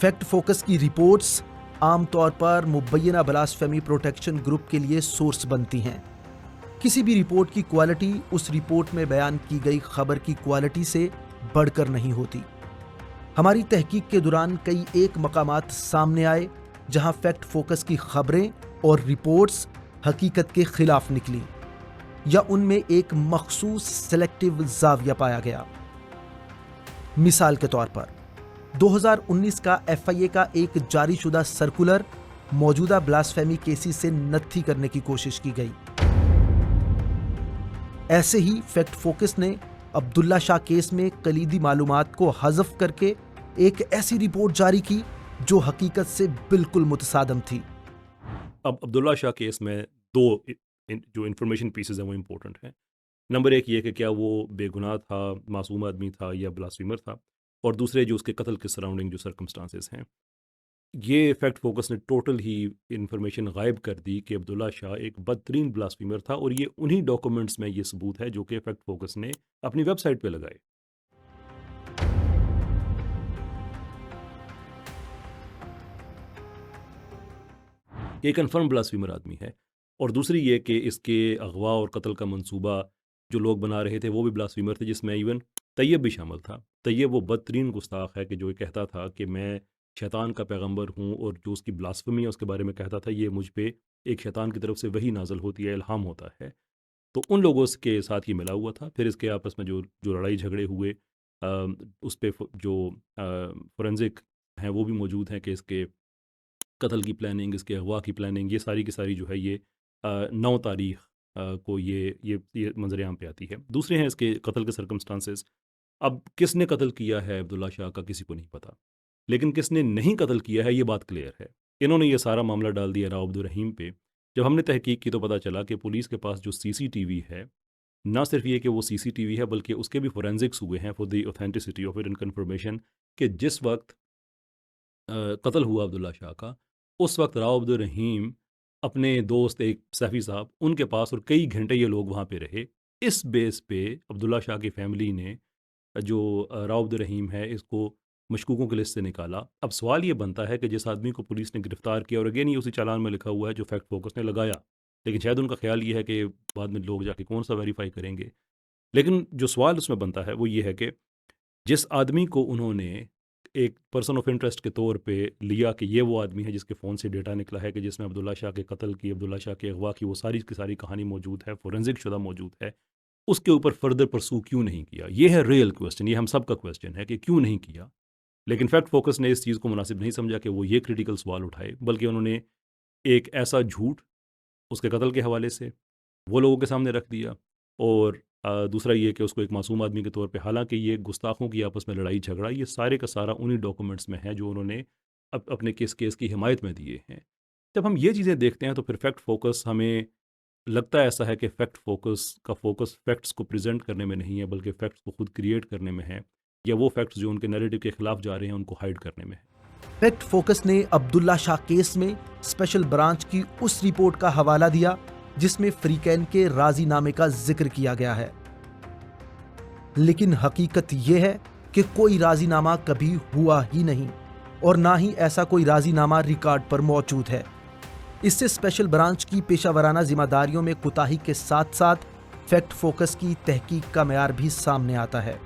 Fact focus کی reports عام طور پر مبینہ بلاسفیمی پروٹیکشن گروپ کے لیے سورس بنتی ہیں۔ کسی بھی رپورٹ کی کوالٹی اس رپورٹ میں بیان کی گئی خبر کی کوالٹی سے بڑھ کر نہیں ہوتی۔ ہماری تحقیق کے دوران کئی ایک مقامات سامنے آئے جہاں فیکٹ فوکس کی خبریں اور رپورٹس حقیقت کے خلاف نکلیں یا ان میں ایک مخصوص سلیکٹیو زاویہ پایا گیا۔ مثال کے طور پر 2019 کا FIA کا ایک جاری شدہ سرکولر موجودہ بلاسفیمی کیسز سے نتھی کرنے کی کوشش کی گئی۔ ایسے ہی فیکٹ فوکس نے عبداللہ شاہ کیس میں کلیدی معلومات کو حذف کر کے ایک ایسی رپورٹ جاری کی جو حقیقت سے بالکل متصادم تھی۔ اب عبداللہ شاہ کیس میں دو جو انفارمیشن پیسز ہیں وہ امپورٹنٹ ہیں۔ نمبر ایک یہ کہ کیا وہ بے گناہ تھا، معصوم آدمی تھا یا بلاسفیمر تھا، اور دوسرے جو اس کے قتل کے سراؤنڈنگ جو سرکمسٹانسز ہیں۔ یہ فیکٹ فوکس نے ٹوٹل ہی انفارمیشن غائب کر دی کہ عبداللہ شاہ ایک بدترین بلاسفیمر تھا، اور یہ انہی ڈاکومنٹس میں یہ ثبوت ہے جو کہ فیکٹ فوکس نے اپنی ویب سائٹ پہ لگائے۔ یہ کنفرم بلاسفیمر آدمی ہے، اور دوسری یہ کہ اس کے اغوا اور قتل کا منصوبہ جو لوگ بنا رہے تھے وہ بھی بلاسفیمر تھے، جس میں ایون طیب بھی شامل تھا۔ طیب وہ بدترین گستاخ ہے کہ جو یہ کہتا تھا کہ میں شیطان کا پیغمبر ہوں، اور جو اس کی بلاسفیمی ہے اس کے بارے میں کہتا تھا یہ مجھ پہ ایک شیطان کی طرف سے وحی نازل ہوتی ہے، الہام ہوتا ہے۔ تو ان لوگوں کے ساتھ یہ ملا ہوا تھا۔ پھر اس کے آپس میں جو لڑائی جھگڑے ہوئے، اس پہ جو فورنزک ہیں وہ بھی موجود ہیں کہ اس کے قتل کی پلاننگ، اس کے اغوا کی پلاننگ، یہ ساری کی ساری جو ہے یہ 9 تاریخ کو یہ منظر عام پہ آتی ہے۔ دوسرے ہیں اس کے قتل کے سرکمسٹانسز۔ اب کس نے قتل کیا ہے عبداللہ شاہ کا کسی کو نہیں پتہ، لیکن کس نے نہیں قتل کیا ہے یہ بات کلیئر ہے۔ انہوں نے یہ سارا معاملہ ڈال دیا راؤ عبدالرحیم پہ۔ جب ہم نے تحقیق کی تو پتہ چلا کہ پولیس کے پاس جو CCTV ہے، نہ صرف یہ کہ وہ CCTV ہے بلکہ اس کے بھی فورینزکس ہوئے ہیں for the authenticity of it and confirmation, کہ جس وقت قتل ہوا عبداللہ شاہ کا اس وقت راؤ عبدالرحیم اپنے دوست ایک سیفی صاحب ان کے پاس، اور کئی گھنٹے یہ لوگ وہاں پہ رہے۔ اس بیس پہ عبداللہ شاہ کی فیملی نے جو راؤ عبدالرحیم ہے اس کو مشکوکوں کی لسٹ سے نکالا۔ اب سوال یہ بنتا ہے کہ جس آدمی کو پولیس نے گرفتار کیا، اور اگین یہ اسی چالان میں لکھا ہوا ہے جو فیکٹ فوکس نے لگایا، لیکن شاید ان کا خیال یہ ہے کہ بعد میں لوگ جا کے کون سا ویریفائی کریں گے، لیکن جو سوال اس میں بنتا ہے وہ یہ ہے کہ جس آدمی کو انہوں نے ایک پرسن آف انٹرسٹ کے طور پہ لیا کہ یہ وہ آدمی ہے جس کے فون سے ڈیٹا نکلا ہے کہ جس میں عبداللہ شاہ کے قتل کی، عبداللہ شاہ کے اغوا کی وہ ساری کی ساری کہانی موجود ہے، فورنزک شدہ موجود ہے، اس کے اوپر فردر پرسو کیوں نہیں کیا؟ یہ ہے ریئل کویسچن، یہ ہم سب کا کویسچن ہے کہ کیوں نہیں کیا۔ لیکن فیکٹ فوکس نے اس چیز کو مناسب نہیں سمجھا کہ وہ یہ کریٹیکل سوال اٹھائے، بلکہ انہوں نے ایک ایسا جھوٹ اس کے قتل کے حوالے سے وہ لوگوں کے سامنے رکھ دیا، اور دوسرا یہ کہ اس کو ایک معصوم آدمی کے طور پہ، حالانکہ یہ گستاخوں کی آپس میں لڑائی جھگڑا یہ سارے کا سارا انہی ڈاکومنٹس میں ہے جو انہوں نے اپنے کیس کی حمایت میں دیے ہیں۔ جب ہم یہ چیزیں دیکھتے ہیں تو پھر فیکٹ فوکس ہمیں لگتا ہے ایسا ہے کہ فیکٹ فوکس کا فوکس فیکٹس کو پریزنٹ کرنے میں نہیں ہے بلکہ فیکٹس کو خود کریٹ کرنے میں ہے، یا وہ فیکٹس جو ان کے نیریٹو کے خلاف جا رہے ہیں ان کو ہائیڈ کرنے میں ہے۔ فیکٹ فوکس نے عبداللہ شاہ کیس میں اسپیشل برانچ کی اس رپورٹ کا حوالہ دیا جس میں فریقین کے راضی نامے کا ذکر کیا گیا ہے، لیکن حقیقت یہ ہے کہ کوئی راضی نامہ کبھی ہوا ہی نہیں، اور نہ ہی ایسا کوئی راضی نامہ ریکارڈ پر موجود ہے۔ اس سے اسپیشل برانچ کی پیشہ ورانہ ذمہ داریوں میں کوتاہی کے ساتھ ساتھ فیکٹ فوکس کی تحقیق کا معیار بھی سامنے آتا ہے۔